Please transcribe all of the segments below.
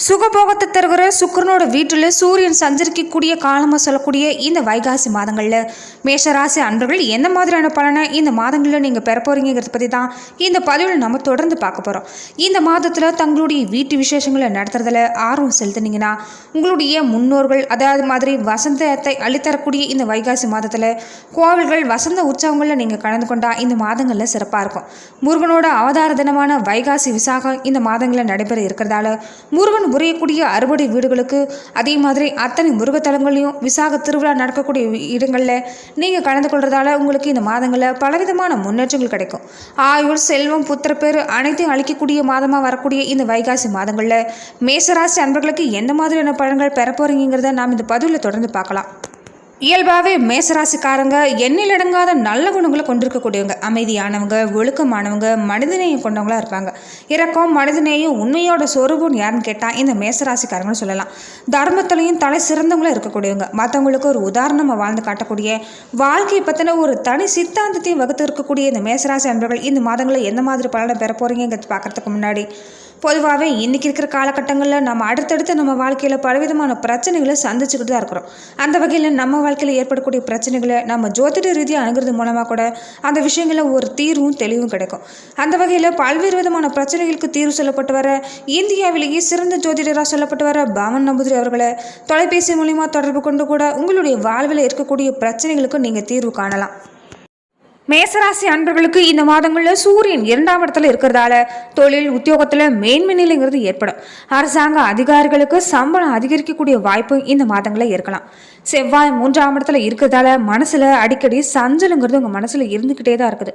சுகபோகத்தை தருகிற சுக்கிரனோட வீட்டில் சூரியன் சஞ்சரிக்கக்கூடிய காலமாக சொல்லக்கூடிய இந்த வைகாசி மாதங்களில் மேஷராசி அன்பர்கள் எந்த மாதிரியான பலனை இந்த மாதங்களில் நீங்கள் பெற போகிறீங்கிறத பற்றி தான் இந்த பதிவில் நம்ம தொடர்ந்து பார்க்க போகிறோம். இந்த மாதத்தில் தங்களுடைய வீட்டு விசேஷங்களை நடத்துறதுல ஆர்வம் செலுத்தினீங்கன்னா உங்களுடைய முன்னோர்கள் அதாவது மாதிரி வசந்தத்தை அளித்தரக்கூடிய இந்த வைகாசி மாதத்தில் கோவில்கள் வசந்த உற்சவங்களில் நீங்கள் கலந்து கொண்டால் இந்த மாதங்களில் சிறப்பாக இருக்கும். முருகனோட அவதார தினமான வைகாசி விசாகம் இந்த மாதங்களில் நடைபெற இருக்கிறதால முருகன் உரையக்கூடிய அறுபடை வீடுகளுக்கு அதே மாதிரி அத்தனை முருகத்தலங்களையும் விசாக திருவிழா நடக்கக்கூடிய இடங்களில் நீங்கள் கலந்து கொள்றதால உங்களுக்கு இந்த மாதங்களில் பலவிதமான முன்னேற்றங்கள் கிடைக்கும். ஆயுள், செல்வம், புத்திரப்பேறு அனைத்தையும் அளிக்கக்கூடிய மாதமாக வரக்கூடிய இந்த வைகாசி மாதங்களில் மேஷராசி அன்பர்களுக்கு எந்த மாதிரியான பலன்கள் பெற போறீங்கிறத நாம் இந்த பதிவில் தொடர்ந்து பார்க்கலாம். இயல்பாகவே மேசராசிக்காரங்க எண்ணிலடங்காத நல்ல குணங்களை கொண்டிருக்கக்கூடியவங்க, அமைதியானவங்க, ஒழுக்கமானவங்க, மனிதநேயம் கொண்டவங்களாக இருப்பாங்க. இறக்கம், மனிதநேயம், உண்மையோட சொரூபம்னு யாருன்னு கேட்டால் இந்த மேசராசிக்காரங்கன்னு சொல்லலாம். தர்மத்திலையும் தலை சிறந்தவங்களும் இருக்கக்கூடியவங்க, மற்றவங்களுக்கு ஒரு உதாரணமாக வாழ்ந்து காட்டக்கூடிய, வாழ்க்கையை பற்றின ஒரு தனி சித்தாந்தத்தையும் வகுத்து இருக்கக்கூடிய இந்த மேசராசி அன்பர்கள் இந்த மாதங்களில் எந்த மாதிரி பலனை பெற போகிறீங்கிறது பார்க்குறதுக்கு முன்னாடி பொதுவாகவே இன்றைக்கி இருக்கிற காலகட்டங்களில் நம்ம அடுத்தடுத்து நம்ம வாழ்க்கையில் பலவிதமான பிரச்சனைகளை சந்திச்சுக்கிட்டு தான் இருக்கிறோம். அந்த வகையில் நம்ம வாழ்க்கையில் ஏற்படக்கூடிய பிரச்சனைகளை நம்ம ஜோதிட ரீதியாக அணுகிறது மூலமாக கூட அந்த விஷயங்களில் ஒரு தீர்வும் தெளிவும் கிடைக்கும். அந்த வகையில் பல்வேறு விதமான பிரச்சனைகளுக்கு தீர்வு சொல்லப்பட்டு வர இந்தியாவிலேயே சிறந்த ஜோதிடராக சொல்லப்பட்டு வர பாமன் நம்பூதிரி அவர்களை தொலைபேசி மூலிமா தொடர்பு கொண்டு கூட உங்களுடைய வாழ்வில் இருக்கக்கூடிய பிரச்சனைகளுக்கு நீங்கள் தீர்வு காணலாம். மேசராசி அன்பர்களுக்கு இந்த மாதங்களில் சூரியன் 2ஆம் இடத்துல இருக்கிறதால தொழில் உத்தியோகத்தில் மேன்மை நிலைங்கிறது ஏற்படும். அரசாங்க அதிகாரிகளுக்கு சம்பளம் அதிகரிக்கக்கூடிய வாய்ப்பு இந்த மாதங்களில் இருக்கலாம். செவ்வாய் 3ஆம் இடத்துல இருக்கிறதால மனசில் அடிக்கடி சஞ்சலங்கிறது உங்கள் மனசில் இருந்துக்கிட்டே தான் இருக்குது.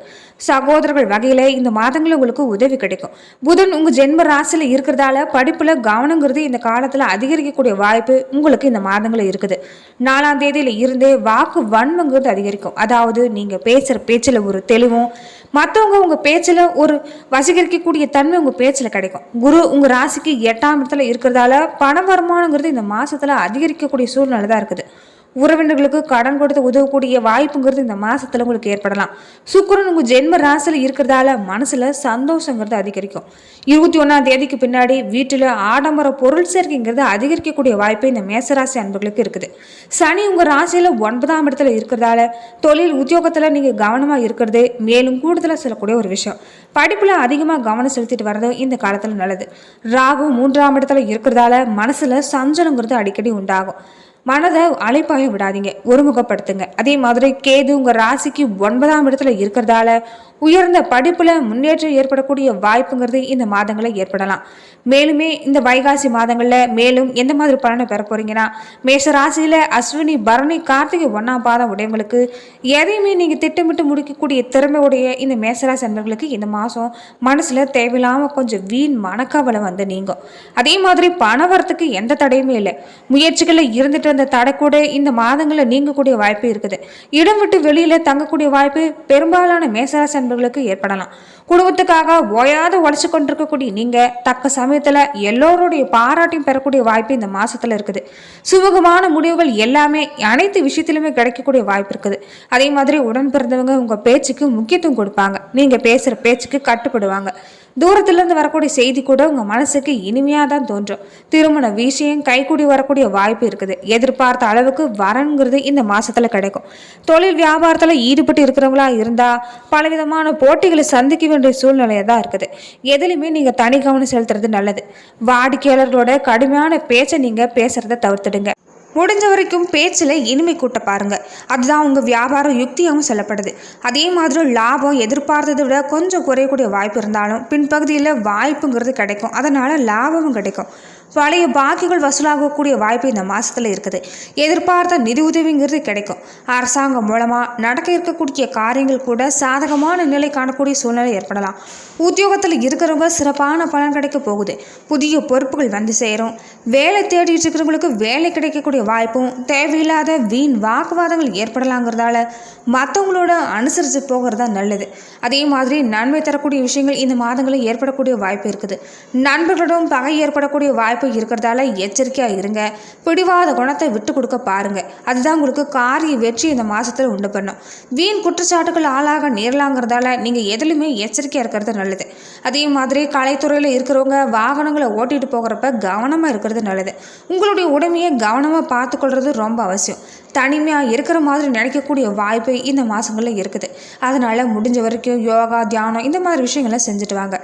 சகோதரர்கள் வகையில் இந்த மாதங்களில் உங்களுக்கு உதவி கிடைக்கும். புதன் உங்கள் ஜென்ம ராசியில் இருக்கிறதால படிப்பில் கவனங்கிறது இந்த காலத்தில் அதிகரிக்கக்கூடிய வாய்ப்பு உங்களுக்கு இந்த மாதங்களில் இருக்குது. 4ஆம் தேதியில் இருந்தே வாக்கு வன்மங்கிறது அதிகரிக்கும். அதாவது நீங்கள் பேசுகிற பேச்சில் ஒரு தெளிவும் மற்றவங்க உங்கள் பேச்சில் ஒரு வசீகரிக்கக்கூடிய தன்மை உங்கள் பேச்சில் கிடைக்கும். குரு உங்கள் ராசிக்கு 8ஆம் இடத்துல இருக்கிறதால பண வருமானங்கிறது இந்த மாதத்தில் அதிகரிக்கக்கூடிய சூழ்நிலை தான் இருக்குது. உறவினர்களுக்கு கடன் கொடுத்து உதவக்கூடிய வாய்ப்புங்கிறது இந்த மாதத்தில் உங்களுக்கு ஏற்படலாம். சுக்கிரன் உங்கள் ஜென்ம ராசியில் இருக்கிறதால மனசில் சந்தோஷங்கிறது அதிகரிக்கும். 21ஆம் தேதிக்கு பின்னாடி வீட்டில் ஆடம்பர பொருள் சேர்க்கைங்கிறது அதிகரிக்கக்கூடிய வாய்ப்பு இந்த மேசராசி அன்பர்களுக்கு இருக்குது. சனி உங்கள் ராசியில் 9ஆம் இடத்துல இருக்கிறதால தொழில் உத்தியோகத்தில் நீங்கள் கவனமாக இருக்கிறது மேலும் கூடுதலாக சொல்லக்கூடிய ஒரு விஷயம். படிப்பில் அதிகமாக கவனம் செலுத்திட்டு வர்றது இந்த காலத்தில் நல்லது. ராகு 3ஆம் இடத்துல இருக்கிறதால மனசில் சஞ்சலங்கிறது அடிக்கடி உண்டாகும். மனதை அலைப்பாய விடாதீங்க, ஒருமுகப்படுத்துங்க. அதே மாதிரி கேது உங்கள் ராசிக்கு 9ஆம் இடத்துல இருக்கிறதால உயர்ந்த படிப்பில் முன்னேற்றம் ஏற்படக்கூடிய வாய்ப்புங்கிறது இந்த மாதங்களில் ஏற்படலாம். மேலுமே இந்த வைகாசி மாதங்களில் மேலும் எந்த மாதிரி பலனை பெற போறீங்கன்னா மேஷ ராசியில் அஸ்வினி, பரணி, கார்த்திகை 1ஆம் பாதம் உடையவங்களுக்கு எதையுமே நீங்கள் திட்டமிட்டு முடிக்கக்கூடிய திறமையுடைய இந்த மேஷராசி அன்பர்களுக்கு இந்த மாதம் மனசில் தேவையில்லாமல் கொஞ்சம் வீண் மனக்கவலை வந்து நீங்கும். அதே மாதிரி பண வரத்துக்கு எந்த தடையுமே இல்லை. முயற்சிகளில் இருந்துட்டு அந்த தடை கூட இந்த மாதங்களில் நீங்கக்கூடிய வாய்ப்பு இருக்குது. இடம் விட்டு வெளியில் தங்கக்கூடிய வாய்ப்பு பெரும்பாலான மேஷராசி அன்பர்களுக்கு ஏற்படலாம். குடும்பத்துக்காக ஓயாத உழைச்சு கொண்டிருக்கக்கூடிய நீங்கள் தக்க சமயத்தில் எல்லோருடைய பாராட்டையும் பெறக்கூடிய வாய்ப்பு இந்த மாதத்தில் இருக்குது. சுமூகமான முடிவுகள் எல்லாமே அனைத்து விஷயத்திலுமே கிடைக்கக்கூடிய வாய்ப்பு இருக்குது. அதே மாதிரி உடன் பிறந்தவங்க உங்கள் பேச்சுக்கு முக்கியத்துவம் கொடுப்பாங்க. நீங்கள் பேசுகிற பேச்சுக்கு கட்டுப்படுவாங்க. தூரத்திலிருந்து வரக்கூடிய செய்தி கூட உங்கள் மனசுக்கு இனிமையாக தான் தோன்றும். திருமண விஷயம் கைகூடி வரக்கூடிய வாய்ப்பு இருக்குது. எதிர்பார்த்த அளவுக்கு வரன்கிறது இந்த மாதத்தில் கிடைக்கும். தொழில் வியாபாரத்தில் ஈடுபட்டு இருக்கிறவங்களா இருந்தால் பலவிதமான போட்டிகளை சந்திக்க வேண்டிய சூழ்நிலையாக தான் இருக்குது. எதுலையுமே நீங்கள் தனி கவனம் செலுத்துறது நல்லது. வாடிக்கையாளர்களோட கடுமையான பேச்சை நீங்கள் பேசுகிறத தவிர்த்துடுங்க. முடிஞ்ச வரைக்கும் பேச்சில் இனிமை கூட்ட பாருங்க. அதுதான் உங்கள் வியாபார யுக்தியாகவும் சொல்லப்படுது. அதே மாதிரி லாபம் எதிர்பார்த்ததை விட கொஞ்சம் குறையக்கூடிய வாய்ப்பு இருந்தாலும் பின்பகுதியில் வாய்ப்புங்கிறது கிடைக்கும். அதனால் லாபமும் கிடைக்கும். பழைய பாக்கிகள் வசூலாகக்கூடிய வாய்ப்பு இந்த மாதத்தில் இருக்குது. எதிர்பார்த்த நிதி உதவிங்கிறது கிடைக்கும். அரசாங்கம் மூலமாக நடக்க இருக்கக்கூடிய காரியங்கள் கூட சாதகமான நிலை காணக்கூடிய சூழ்நிலை ஏற்படலாம். உத்தியோகத்தில் இருக்கிறவங்க சிறப்பான பலன் கிடைக்க போகுது. புதிய பொறுப்புகள் வந்து சேரும். வேலை தேடிட்டு இருக்கிறவங்களுக்கு வேலை கிடைக்கக்கூடிய வாய்ப்பும் தேவையில்லாத வீண் வாக்குவாதங்கள் ஏற்படலாங்கிறதால மற்றவங்களோட அனுசரித்து போகிறதா நல்லது. அதே மாதிரி நன்மை தரக்கூடிய விஷயங்கள் இந்த மாதங்களில் ஏற்படக்கூடிய வாய்ப்பு இருக்குது. நண்பர்களிடம் பகை ஏற்படக்கூடிய வாய்ப்பு இருக்கிறதால எச்சரிக்கையாக இருங்க. பிடிவாத குணத்தை விட்டு கொடுக்க பாருங்க. அதுதான் உங்களுக்கு காரிய வெற்றி இந்த மாதத்தில் உண்டு பண்ணும். வீண் குற்றச்சாட்டுகள் ஆளாக நேரலாங்கிறதால நீங்கள் எதுலையுமே எச்சரிக்கையாக இருக்கிறது நல்லது. அதே மாதிரி கலைத்துறையில் இருக்கிறவங்க வாகனங்களை ஓட்டிகிட்டு போகிறப்ப கவனமாக இருக்கிறது நல்லது. உங்களுடைய உடமையை கவனமாக பார்த்துக்கொள்வது ரொம்ப அவசியம். தனிமையாக இருக்கிற மாதிரி நினைக்கக்கூடிய வாய்ப்பு இந்த மாதங்களில் இருக்குது. அதனால் முடிஞ்ச வரைக்கும் யோகா, தியானம் இந்த மாதிரி விஷயங்களை செஞ்சுட்டு வாங்க.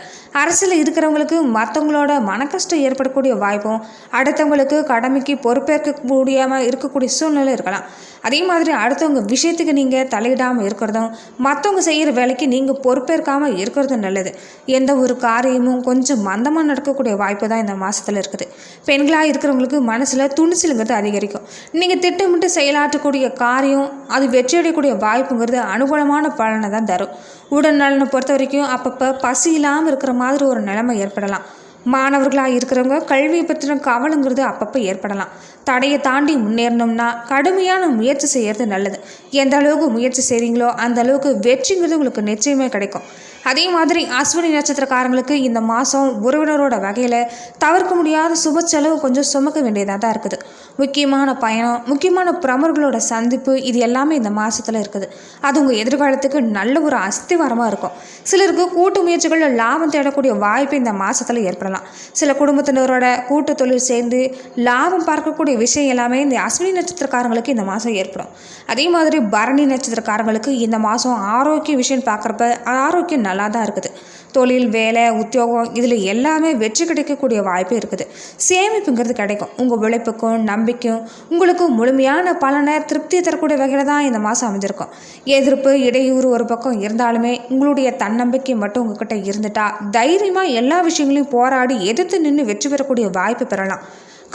அரசியலில் இருக்கிறவங்களுக்கு மற்றவங்களோட மனக்கஷ்டம் ஏற்படக்கூடிய வாய்ப்பும், அடுத்தவங்களுக்கு கடமைக்கு பொறுப்பேற்க முடியாமல் இருக்கக்கூடிய சூழ்நிலை இருக்கலாம். அதே மாதிரி அடுத்தவங்க விஷயத்துக்கு நீங்கள் தலையிடாமல் இருக்கிறதும், மற்றவங்க செய்கிற வேலைக்கு நீங்கள் பொறுப்பேற்காமல் இருக்கிறதும் நல்லது. எந்த ஒரு காரியமும் கொஞ்சம் மந்தமாக நடக்கக்கூடிய வாய்ப்பு தான் இந்த மாதத்தில் இருக்குது. பெண்களாக இருக்கிறவங்களுக்கு மனசில் துணிச்சலுங்கிறது அதிகரிக்கும். நீங்கள் திட்டமிட்டு செயலாற்றக்கூடிய காரியம் அது வெற்றியடையக்கூடிய வாய்ப்புங்கிறது அனுகூலமான பலனை தான் தரும். உடல் நலனை பொறுத்த வரைக்கும் அப்பப்போ பசி இல்லாமல் இருக்கிற மாதிரி ஒரு நிலைமை ஏற்படலாம். மாணவர்களாக இருக்கிறவங்க கல்வியை பற்றின கவலைங்கிறது அப்பப்போ ஏற்படலாம். தடையை தாண்டி முன்னேறணும்னா கடுமையான முயற்சி செய்கிறது நல்லது. எந்த அளவுக்கு முயற்சி செய்கிறீங்களோ அந்த அளவுக்கு வெற்றிங்கிறது உங்களுக்கு நிச்சயமே கிடைக்கும். அதே மாதிரி அஸ்வினி நட்சத்திரக்காரங்களுக்கு இந்த மாதம் உறவினரோட வகையில் தவிர்க்க முடியாத சுப செலவு கொஞ்சம் சுமக்க வேண்டியதாக தான் இருக்குது. முக்கியமான பயணம், முக்கியமான பிரமுகர்களோட சந்திப்பு இது எல்லாமே இந்த மாதத்தில் இருக்குது. அது உங்கள் எதிர்காலத்துக்கு நல்ல ஒரு அஸ்திவாரமாக இருக்கும். சிலருக்கு கூட்டு முயற்சிகளில் லாபம் தேடக்கூடிய வாய்ப்பு இந்த மாதத்தில் ஏற்படலாம். சில குடும்பத்தினரோட கூட்டு தொழில் சேர்ந்து லாபம் பார்க்கக்கூடிய விஷயம் எல்லாமே இந்த அஸ்வினி நட்சத்திரக்காரங்களுக்கு இந்த மாதம் ஏற்படும். அதே மாதிரி பரணி நட்சத்திரக்காரங்களுக்கு இந்த மாதம் ஆரோக்கிய விஷயம் பார்க்குறப்ப ஆரோக்கியம் நல்லா தான் இருக்குது. தொழில், வேலை, உத்தியோகம் இதில் எல்லாமே வெற்றி கிடைக்கக்கூடிய வாய்ப்பு இருக்குது. சேமிப்புங்கிறது கிடைக்கும். உங்கள் உழைப்புக்கும் நம்பிக்கையும் உங்களுக்கு முழுமையான பலனை திருப்தி தரக்கூடிய வகையில் தான் இந்த மாதம் அமைஞ்சிருக்கும். எதிர்ப்பு, இடையூறு ஒரு பக்கம் இருந்தாலுமே உங்களுடைய தன்னம்பிக்கை மட்டும் உங்ககிட்ட இருந்துட்டா தைரியமாக எல்லா விஷயங்களையும் போராடி எதிர்த்து நின்று வெற்றி பெறக்கூடிய வாய்ப்பு பெறலாம்.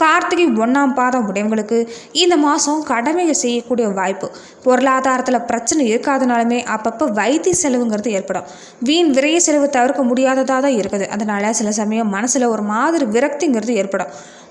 கார்த்திகை 1ஆம் பாதம் உடையவங்களுக்கு இந்த மாதம் கடமையை செய்யக்கூடிய வாய்ப்பு. பொருளாதாரத்தில் பிரச்சனை இருக்காதனாலுமே அப்பப்போ வைத்திய செலவுங்கிறது ஏற்படும். வீண் விரைய செலவு தவிர்க்க முடியாததாக தான் இருக்குது. அதனால் சில சமயம் மனசில் ஒரு மாதிரி விரக்திங்கிறது ஏற்படும்.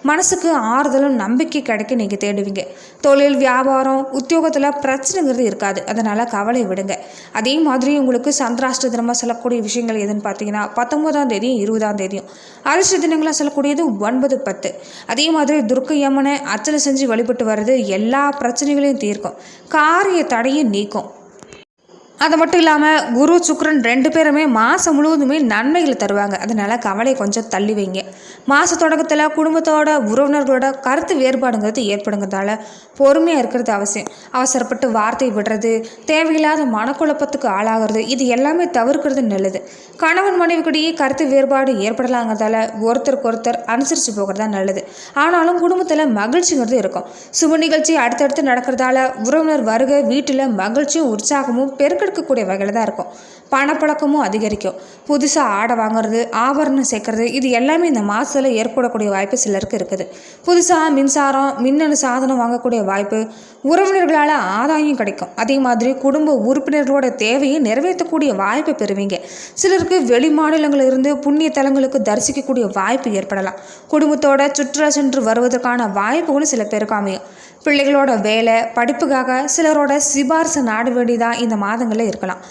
மனசுக்கு ஆறுதலும் நம்பிக்கை கிடைக்க நீங்கள் தேடுவீங்க. தொழில், வியாபாரம், உத்தியோகத்தில் பிரச்சனைங்கிறது இருக்காது. அதனால் கவலை விடுங்க. அதே மாதிரி உங்களுக்கு சந்திராஷ்ட தினமாக சொல்லக்கூடிய விஷயங்கள் எதுன்னு பார்த்தீங்கன்னா 19ஆம் தேதியும் 20ஆம் தேதியும். அதிர்ஷ்ட தினங்களாக சொல்லக்கூடியது 9, 10. அதே மாதிரி துர்க்கை அம்மனை அர்ச்சனை செஞ்சு வழிபட்டு வர்றது எல்லா பிரச்சனைகளையும் தீர்க்கும். காரிய தடையை நீக்கும். அது மட்டும் இல்லாமல் குரு, சுக்கிரன் 2 பேருமே மாதம் முழுவதுமே நன்மைகளை தருவாங்க. அதனால் கவலை கொஞ்சம் தள்ளி வைங்க. மாத தொடக்கத்தில் குடும்பத்தோட உறவினர்களோட கருத்து வேறுபாடுங்கிறது ஏற்படுங்கிறதால பொறுமையாக இருக்கிறது அவசியம். அவசரப்பட்டு வார்த்தை விடுறது, தேவையில்லாத மனக்குழப்பத்துக்கு ஆளாகிறது இது எல்லாமே தவிர்க்கிறது நல்லது. கணவன் மனைவிக்கிடையே கருத்து வேறுபாடு ஏற்படலாங்கிறதால ஒருத்தருக்கு ஒருத்தர் அனுசரித்து போகிறது தான் நல்லது. ஆனாலும் குடும்பத்தில் மகிழ்ச்சிங்கிறது இருக்கும். சுப நிகழ்ச்சி அடுத்தடுத்து நடக்கிறதால உறவினர் வருகை வீட்டில் மகிழ்ச்சியும் உற்சாகமும் பெருக்கெடுக்கக்கூடிய வகையில் தான் இருக்கும். பணப்பழக்கமும் அதிகரிக்கும். புதுசாக ஆடை வாங்குறது, ஆபரணம் சேர்க்கறது இது எல்லாமே இந்த மாதத்தில் ஏற்படக்கூடிய வாய்ப்பு சிலருக்கு இருக்குது. புதுசாக மின்சாரம், மின்னணு சாதனம் வாங்கக்கூடிய வாய்ப்பு, உறவினர்களால் ஆதாயம் கிடைக்கும். அதே மாதிரி குடும்ப உறுப்பினர்களோட தேவையை நிறைவேற்றக்கூடிய வாய்ப்பை பெறுவீங்க. சிலருக்கு வெளி மாநிலங்களில் இருந்து புண்ணிய தலங்களுக்கு தரிசிக்கக்கூடிய வாய்ப்பு ஏற்படலாம். குடும்பத்தோட சுற்றுலா சென்று வருவதற்கான வாய்ப்புகளும் சில பேருக்கு அமையும். பிள்ளைகளோட வேலை, படிப்புக்காக சிலரோட சிபாரிசு நாடு வேண்டியதாக இந்த மாதங்களில் இருக்கலாம்.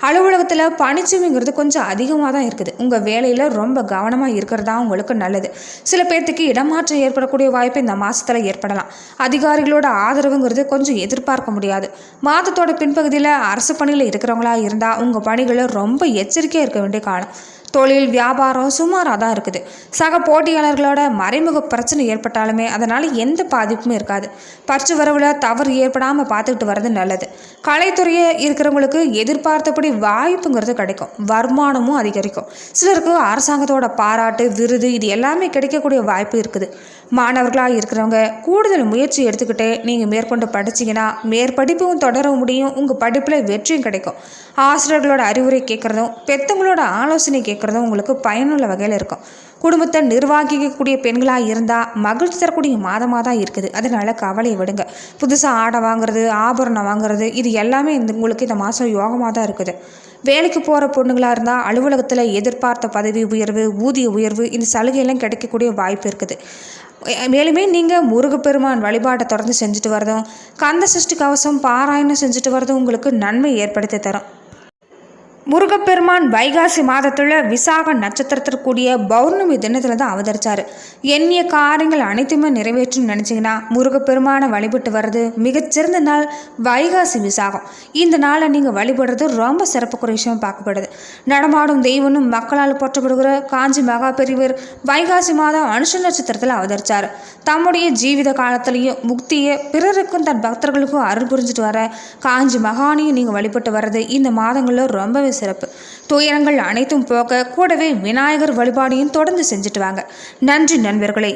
அலுவலகத்தில் பணிச்சுமைங்கிறது கொஞ்சம் அதிகமாக தான் இருக்குது. உங்கள் வேலையில் ரொம்ப கவனமாக இருக்கிறது தான் உங்களுக்கு நல்லது. சில பேர்த்துக்கு இடமாற்றம் ஏற்படக்கூடிய வாய்ப்பு இந்த மாதத்தில் ஏற்படலாம். அதிகாரிகளோட ஆதரவுங்கிறது கொஞ்சம் எதிர்பார்க்க முடியாது. மாதத்தோட பின்பகுதியில் அரசு பணியில் இருக்கிறவங்களா இருந்தால் உங்கள் பணிகளை ரொம்ப எச்சரிக்கையாக இருக்க வேண்டிய காலம். தொழில், வியாபாரம் சுமாராக தான் இருக்குது. சக போட்டியாளர்களோட மறைமுக பிரச்சனை ஏற்பட்டாலுமே அதனால் எந்த பாதிப்புமே இருக்காது. பற்று வரவில் தவறு ஏற்படாமல் பார்த்துக்கிட்டு வர்றது நல்லது. கலைத்துறையை இருக்கிறவங்களுக்கு எதிர்பார்த்தபடி வாய்ப்புங்கிறது கிடைக்கும். வருமானமும் அதிகரிக்கும். சிலருக்கு அரசாங்கத்தோட பாராட்டு, விருது இது எல்லாமே கிடைக்கக்கூடிய வாய்ப்பு இருக்குது. மாணவர்களாக இருக்கிறவங்க கூடுதல் முயற்சி எடுத்துக்கிட்டு நீங்கள் மேற்கொண்டு படிச்சிங்கன்னா மேற்படிப்பும் தொடர முடியும். உங்கள் படிப்பில் வெற்றியும் கிடைக்கும். ஆசிரியர்களோட அறிவுரை கேட்குறதும் பெற்றவங்களோட ஆலோசனை கேட்குறதும் உங்களுக்கு பயனுள்ள வகையில் இருக்கும். குடும்பத்தை நிர்வகிக்கக்கூடிய பெண்களாக இருந்தால் மகிழ்ச்சி தரக்கூடிய மாதமாக தான் இருக்குது. அதனால் கவலையை விடுங்க. புதுசாக ஆடை வாங்குறது, ஆபரணம் வாங்குறது இது எல்லாமே உங்களுக்கு இந்த மாதம் யோகமாக தான் இருக்குது. வேலைக்கு போகிற பொண்ணுங்களாக இருந்தால் அலுவலகத்தில் எதிர்பார்த்த பதவி உயர்வு, ஊதிய உயர்வு இந்த சலுகையெல்லாம் கிடைக்கக்கூடிய வாய்ப்பு இருக்குது. மேலுமே நீங்கள் முருகப்பெருமான் வழிபாட்டை தொடர்ந்து செஞ்சுட்டு வரதும், கந்த சஷ்டி கவசம் பாராயணம் செஞ்சுட்டு வரதும் உங்களுக்கு நன்மை ஏற்படுத்தி தரும். முருகப்பெருமான் வைகாசி மாதத்தில் விசாக நட்சத்திரத்திற்குரிய பௌர்ணமி தினத்தில் தான் அவதரித்தார். எண்ணிய காரியங்கள் அனைத்துமே நிறைவேற்றும்னு நினச்சிங்கன்னா முருகப்பெருமானை வழிபட்டு வர்றது மிகச்சிறந்த நாள் வைகாசி விசாகம். இந்த நாளை நீங்கள் வழிபடுறது ரொம்ப சிறப்புக்குரிய விஷயம் பார்க்கப்படுது. நடமாடும் தெய்வனும் மக்களால் போற்றப்படுகிற காஞ்சி மகா பெரியவர் வைகாசி மாதம் அனுஷ நட்சத்திரத்தில் அவதரித்தார். தம்முடைய ஜீவித காலத்திலையும் முக்தியை பிறருக்கும் தன் பக்தர்களுக்கும் அருள் புரிஞ்சுட்டு வர காஞ்சி மகானையும் நீங்கள் வழிபட்டு வர்றது இந்த மாதங்களில் ரொம்பவே சிறப்பு. துயரங்கள் அனைத்தும் போக்க கூடவே விநாயகர் வழிபாடையும் தொடர்ந்து செஞ்சுட்டு வாங்க. நன்றி நண்பர்களே.